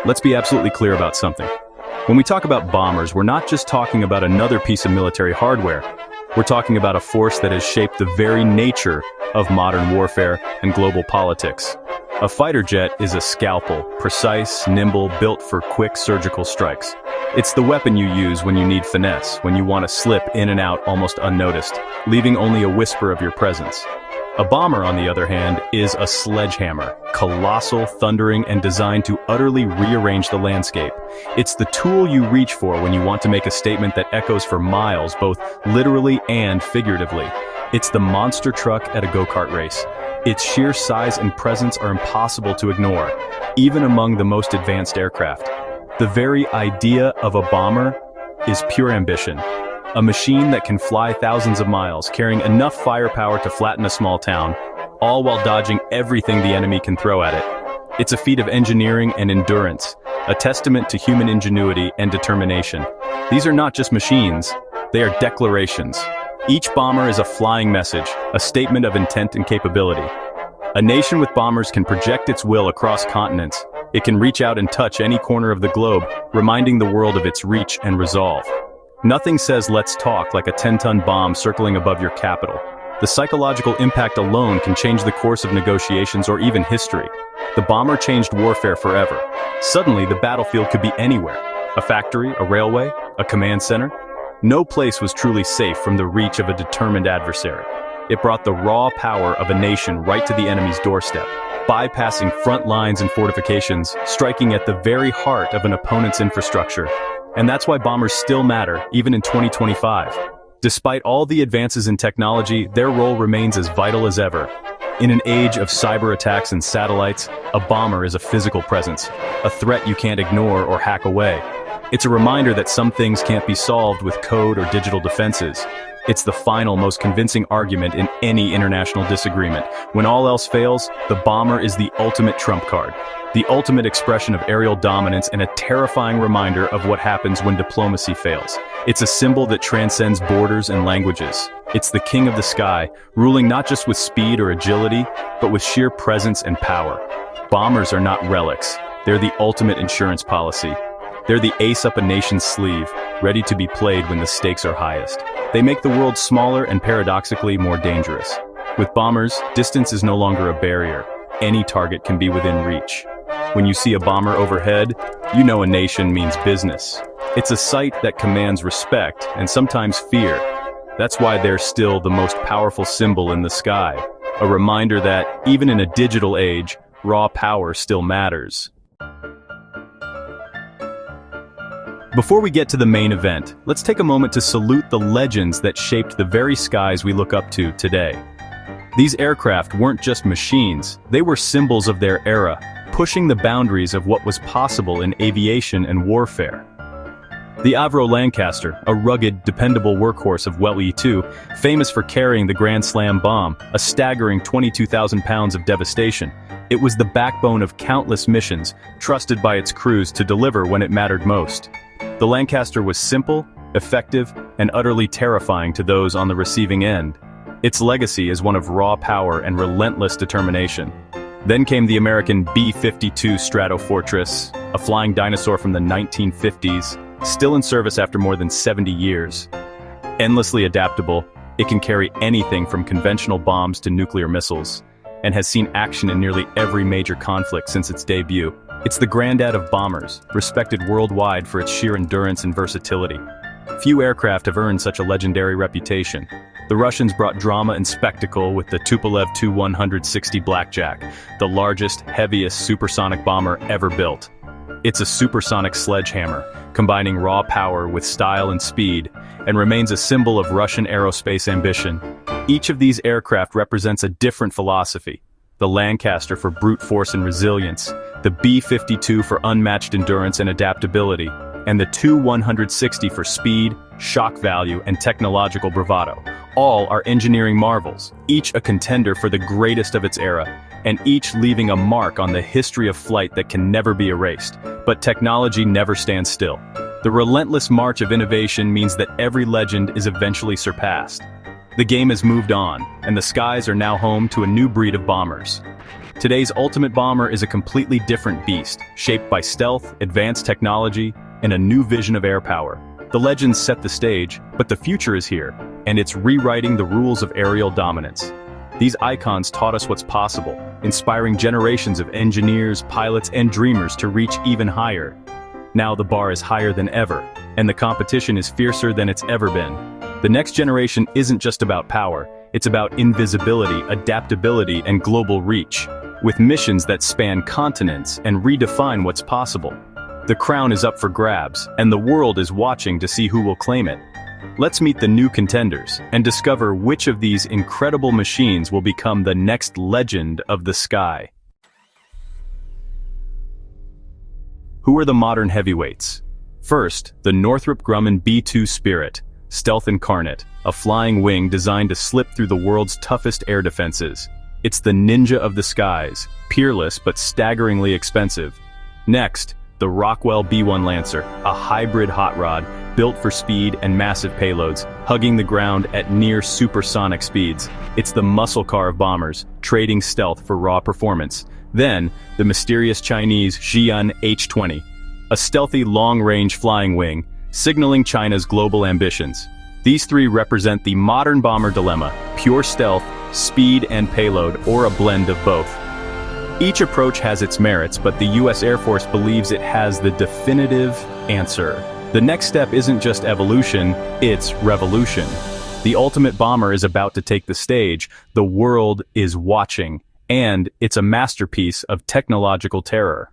Let's be absolutely clear about something. When we talk about bombers, we're not just talking about another piece of military hardware. We're talking about a force that has shaped the very nature of modern warfare and global politics. A fighter jet is a scalpel, precise, nimble, built for quick surgical strikes. It's the weapon you use when you need finesse, when you want to slip in and out almost unnoticed, leaving only a whisper of your presence. A bomber, on the other hand, is a sledgehammer, colossal, thundering, and designed to utterly rearrange the landscape. It's the tool you reach for when you want to make a statement that echoes for miles, both literally and figuratively. It's the monster truck at a go-kart race. Its sheer size and presence are impossible to ignore, even among the most advanced aircraft. The very idea of a bomber is pure ambition. A machine that can fly thousands of miles, carrying enough firepower to flatten a small town, all while dodging everything the enemy can throw at it. It's a feat of engineering and endurance, a testament to human ingenuity and determination. These are not just machines, they are declarations. Each bomber is a flying message, a statement of intent and capability. A nation with bombers can project its will across continents. It can reach out and touch any corner of the globe, reminding the world of its reach and resolve. Nothing says "let's talk" like a 10-ton bomb circling above your capital. The psychological impact alone can change the course of negotiations or even history. The bomber changed warfare forever. Suddenly, the battlefield could be anywhere. A factory, a railway, a command center. No place was truly safe from the reach of a determined adversary. It brought the raw power of a nation right to the enemy's doorstep, bypassing front lines and fortifications, striking at the very heart of an opponent's infrastructure. And that's why bombers still matter, even in 2025. Despite all the advances in technology, their role remains as vital as ever. In an age of cyber attacks and satellites, a bomber is a physical presence, a threat you can't ignore or hack away. It's a reminder that some things can't be solved with code or digital defenses. It's the final, most convincing argument in any international disagreement. When all else fails, the bomber is the ultimate trump card, the ultimate expression of aerial dominance and a terrifying reminder of what happens when diplomacy fails. It's a symbol that transcends borders and languages. It's the king of the sky, ruling not just with speed or agility, but with sheer presence and power. Bombers are not relics. They're the ultimate insurance policy. They're the ace up a nation's sleeve, ready to be played when the stakes are highest. They make the world smaller and paradoxically more dangerous. With bombers, distance is no longer a barrier. Any target can be within reach. When you see a bomber overhead, you know a nation means business. It's a sight that commands respect and sometimes fear. That's why they're still the most powerful symbol in the sky. A reminder that, even in a digital age, raw power still matters. Before we get to the main event, let's take a moment to salute the legends that shaped the very skies we look up to today. These aircraft weren't just machines, they were symbols of their era, pushing the boundaries of what was possible in aviation and warfare. The Avro Lancaster, a rugged, dependable workhorse of Well E-2, famous for carrying the Grand Slam bomb, a staggering 22,000 pounds of devastation. It was the backbone of countless missions, trusted by its crews to deliver when it mattered most. The Lancaster was simple, effective, and utterly terrifying to those on the receiving end. Its legacy is one of raw power and relentless determination. Then came the American B-52 Stratofortress, a flying dinosaur from the 1950s, still in service after more than 70 years. Endlessly adaptable, it can carry anything from conventional bombs to nuclear missiles, and has seen action in nearly every major conflict since its debut. It's the granddad of bombers, respected worldwide for its sheer endurance and versatility. Few aircraft have earned such a legendary reputation. The Russians brought drama and spectacle with the Tupolev Tu-160 Blackjack, the largest, heaviest supersonic bomber ever built. It's a supersonic sledgehammer, combining raw power with style and speed, and remains a symbol of Russian aerospace ambition. Each of these aircraft represents a different philosophy. The Lancaster for brute force and resilience, the B-52 for unmatched endurance and adaptability, and the Tu-160 for speed, shock value, and technological bravado. All are engineering marvels, each a contender for the greatest of its era, and each leaving a mark on the history of flight that can never be erased. But technology never stands still. The relentless march of innovation means that every legend is eventually surpassed. The game has moved on, and the skies are now home to a new breed of bombers. Today's ultimate bomber is a completely different beast, shaped by stealth, advanced technology, and a new vision of air power. The legends set the stage, but the future is here, and it's rewriting the rules of aerial dominance. These icons taught us what's possible, inspiring generations of engineers, pilots, and dreamers to reach even higher. Now the bar is higher than ever, and the competition is fiercer than it's ever been. The next generation isn't just about power, it's about invisibility, adaptability, and global reach, with missions that span continents and redefine what's possible. The crown is up for grabs, and the world is watching to see who will claim it. Let's meet the new contenders and discover which of these incredible machines will become the next legend of the sky. Who are the modern heavyweights? First, the Northrop Grumman B-2 Spirit, stealth incarnate, a flying wing designed to slip through the world's toughest air defenses. It's the ninja of the skies, peerless but staggeringly expensive. Next, the Rockwell B-1 Lancer, a hybrid hot rod built for speed and massive payloads, hugging the ground at near supersonic speeds. It's the muscle car of bombers, trading stealth for raw performance. Then, the mysterious Chinese Xi'an H-20, a stealthy long-range flying wing, signaling China's global ambitions. These three represent the modern bomber dilemma: pure stealth, speed and payload, or a blend of both. Each approach has its merits, but the US Air Force believes it has the definitive answer. The next step isn't just evolution, it's revolution. The ultimate bomber is about to take the stage, the world is watching, and it's a masterpiece of technological terror.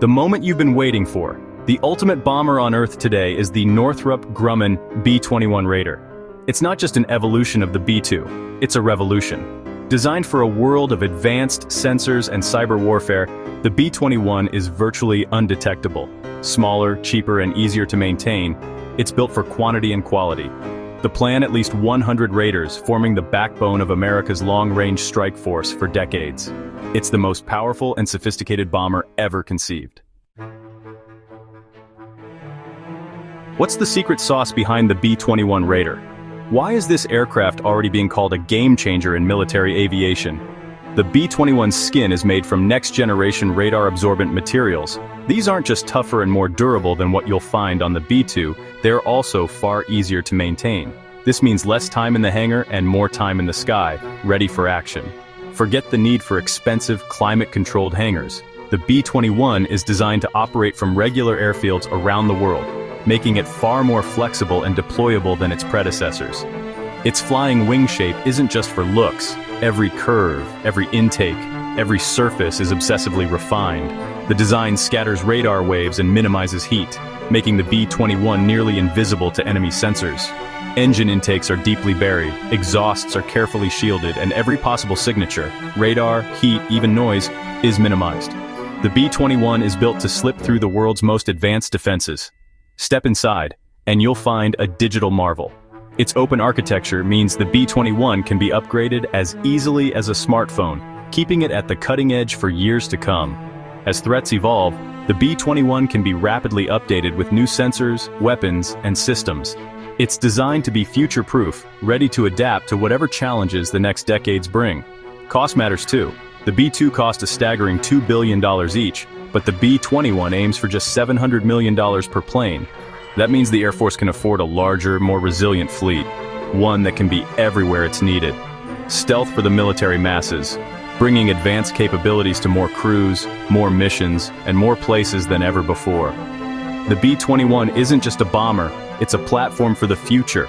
The moment you've been waiting for. The ultimate bomber on Earth today is the Northrop Grumman B-21 Raider. It's not just an evolution of the B-2, it's a revolution. Designed for a world of advanced sensors and cyber warfare, the B-21 is virtually undetectable. Smaller, cheaper, and easier to maintain, it's built for quantity and quality. The plan: at least 100 Raiders, forming the backbone of America's long-range strike force for decades. It's the most powerful and sophisticated bomber ever conceived. What's the secret sauce behind the B-21 Raider? Why is this aircraft already being called a game-changer in military aviation? The B-21's skin is made from next-generation radar-absorbent materials. These aren't just tougher and more durable than what you'll find on the B-2, they're also far easier to maintain. This means less time in the hangar and more time in the sky, ready for action. Forget the need for expensive, climate-controlled hangars. The B-21 is designed to operate from regular airfields around the world, making it far more flexible and deployable than its predecessors. Its flying wing shape isn't just for looks. Every curve, every intake, every surface is obsessively refined. The design scatters radar waves and minimizes heat, making the B-21 nearly invisible to enemy sensors. Engine intakes are deeply buried, exhausts are carefully shielded, and every possible signature, radar, heat, even noise, is minimized. The B-21 is built to slip through the world's most advanced defenses. Step inside, and you'll find a digital marvel. Its open architecture means the B-21 can be upgraded as easily as a smartphone, keeping it at the cutting edge for years to come. As threats evolve, the B-21 can be rapidly updated with new sensors, weapons, and systems. It's designed to be future-proof, ready to adapt to whatever challenges the next decades bring. Cost matters too. The B-2 cost a staggering $2 billion each, but the B-21 aims for just $700 million per plane. That means the Air Force can afford a larger, more resilient fleet, one that can be everywhere it's needed. Stealth for the military masses, bringing advanced capabilities to more crews, more missions, and more places than ever before. The B-21 isn't just a bomber, it's a platform for the future.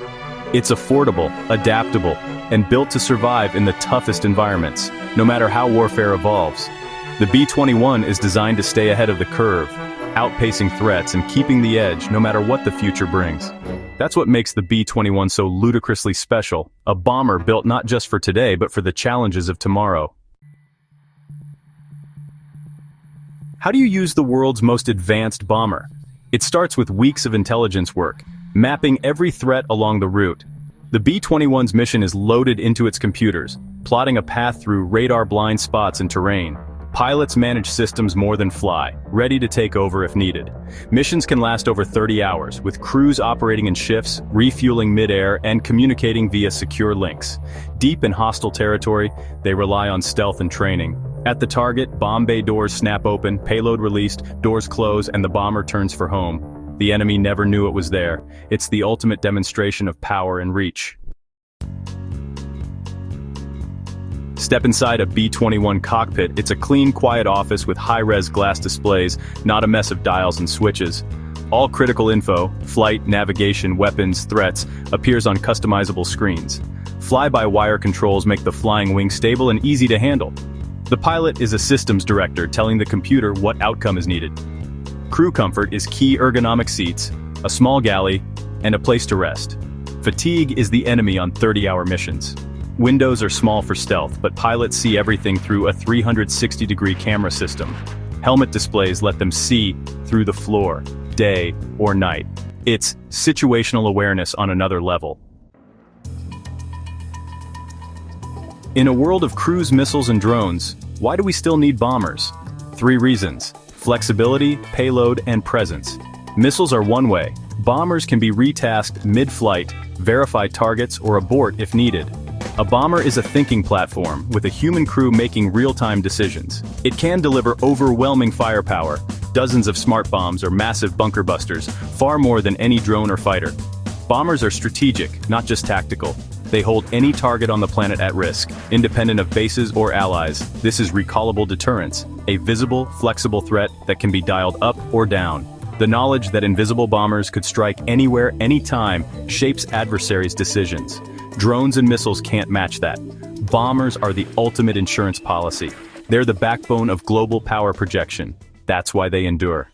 It's affordable, adaptable, and built to survive in the toughest environments, no matter how warfare evolves. The B-21 is designed to stay ahead of the curve, outpacing threats and keeping the edge no matter what the future brings. That's what makes the B-21 so ludicrously special, a bomber built not just for today but for the challenges of tomorrow. How do you use the world's most advanced bomber? It starts with weeks of intelligence work, mapping every threat along the route. The B-21's mission is loaded into its computers, plotting a path through radar blind spots and terrain. Pilots manage systems more than fly, ready to take over if needed. Missions can last over 30 hours, with crews operating in shifts, refueling mid-air, and communicating via secure links. Deep in hostile territory, they rely on stealth and training. At the target, bomb bay doors snap open, payload released, doors close, and the bomber turns for home. The enemy never knew it was there. It's the ultimate demonstration of power and reach. Step inside a B-21 cockpit. It's a clean, quiet office with high-res glass displays, not a mess of dials and switches. All critical info, flight, navigation, weapons, threats, appears on customizable screens. Fly-by-wire controls make the flying wing stable and easy to handle. The pilot is a systems director telling the computer what outcome is needed. Crew comfort is key: ergonomic seats, a small galley, and a place to rest. Fatigue is the enemy on 30-hour missions. Windows are small for stealth, but pilots see everything through a 360-degree camera system. Helmet displays let them see through the floor, day or night. It's situational awareness on another level. In a world of cruise missiles and drones, why do we still need bombers? 3 reasons: flexibility, payload, and presence. Missiles are one way. Bombers can be retasked mid-flight, verify targets, or abort if needed. A bomber is a thinking platform, with a human crew making real-time decisions. It can deliver overwhelming firepower, dozens of smart bombs or massive bunker busters, far more than any drone or fighter. Bombers are strategic, not just tactical. They hold any target on the planet at risk, independent of bases or allies. This is recallable deterrence, a visible, flexible threat that can be dialed up or down. The knowledge that invisible bombers could strike anywhere, anytime, shapes adversaries' decisions. Drones and missiles can't match that. Bombers are the ultimate insurance policy. They're the backbone of global power projection. That's why they endure.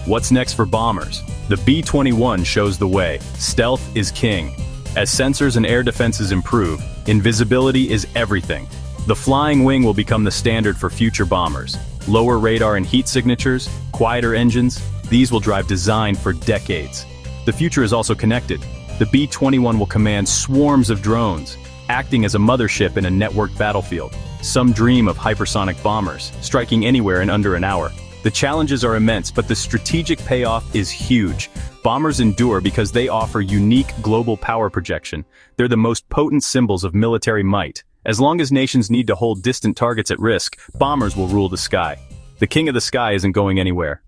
What's next for bombers? The B-21 shows the way. Stealth is king. As sensors and air defenses improve, invisibility is everything. The flying wing will become the standard for future bombers. Lower radar and heat signatures, quieter engines, these will drive design for decades. The future is also connected. The B-21 will command swarms of drones, acting as a mothership in a networked battlefield. Some dream of hypersonic bombers, striking anywhere in under an hour. The challenges are immense, but the strategic payoff is huge. Bombers endure because they offer unique global power projection. They're the most potent symbols of military might. As long as nations need to hold distant targets at risk, bombers will rule the sky. The king of the sky isn't going anywhere.